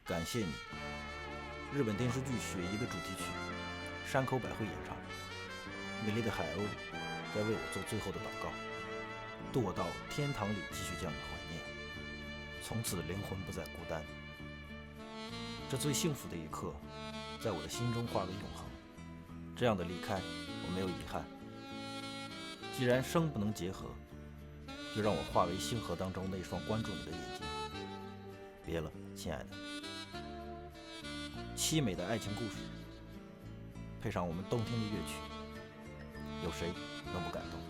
感谢你，日本电视剧《雪姨》的主题曲，山口百惠演唱。美丽的海鸥在为我做最后的祷告，渡我到天堂里继续将你怀念，从此灵魂不再孤单。这最幸福的一刻，在我的心中化为永恒。这样的离开，我没有遗憾。既然生不能结合，就让我化为星河当中那双关注你的眼睛。别了，亲爱的。凄美的爱情故事，配上我们动听的乐曲，有谁能不感动？